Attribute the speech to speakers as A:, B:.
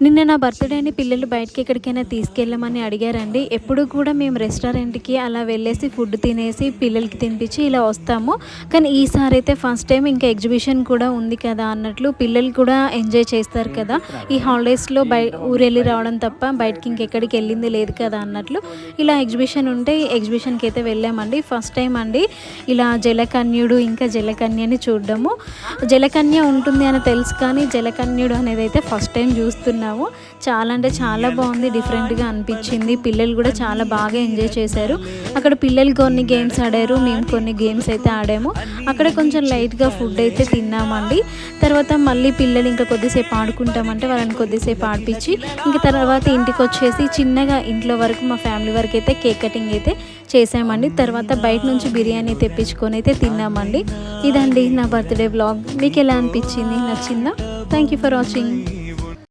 A: నిన్న నా బర్త్‌డేని పిల్లలు బయటికి ఎక్కడికైనా తీసుకెళ్ళమని అడిగారండి. ఎప్పుడు కూడా మేము రెస్టారెంట్‌కి అలా వెళ్ళేసి ఫుడ్ తినేసి పిల్లలకి తినిపించి ఇలా వస్తాము. కానీ ఈసారైతే ఫస్ట్ టైమ్ ఇంకా ఎగ్జిబిషన్ కూడా ఉంది కదా అన్నట్లు పిల్లలు కూడా ఎంజాయ్ చేస్తారు కదా! ఈ హాలిడేస్‌లో ఊరెళ్ళి రావడం తప్ప బయటికి ఇంకెక్కడికి వెళ్ళింది లేదు కదా అన్నట్లు ఇలా ఎగ్జిబిషన్ ఉంటే ఎగ్జిబిషన్‌కైతే వెళ్ళామండి. ఫస్ట్ టైమ్ అండి ఇలా జలకన్యుడు ఇంకా జలకన్యని చూడడము. జలకన్య ఉంటుంది అని తెలుసు కానీ జలకన్యుడు అనేదైతే ఫస్ట్ టైమ్ చూస్తున్నాము. చాలా అంటే చాలా బాగుంది. డిఫరెంట్‌గా అనిపించింది. పిల్లలు కూడా చాలా బాగా ఎంజాయ్ చేశారు. అక్కడ పిల్లలు కొన్ని గేమ్స్ ఆడారు. మేము కొన్ని గేమ్స్ అయితే ఆడాము. అక్కడ కొంచెం లైట్‌గా ఫుడ్ అయితే తిన్నామండి. తర్వాత మళ్ళీ పిల్లలు ఇంకా కొద్దిసేపు ఆడుకుంటామంటే వాళ్ళని కొద్దిసేపు ఆడిపించి ఇంక తర్వాత ఇంటికొచ్చేసి చిన్నగా ఇంట్లో వరకు మా ఫ్యామిలీ వరకు అయితే కేక్ కటింగ్ అయితే చేసామండి. తర్వాత బయట నుంచి బిర్యానీ తెప్పించుకొని అయితే తిన్నామండి. ఇదండి నా బర్త్‌డే వ్లాగ్. మీకు ఎలా అనిపించింది? నచ్చిందా? Thank you for watching.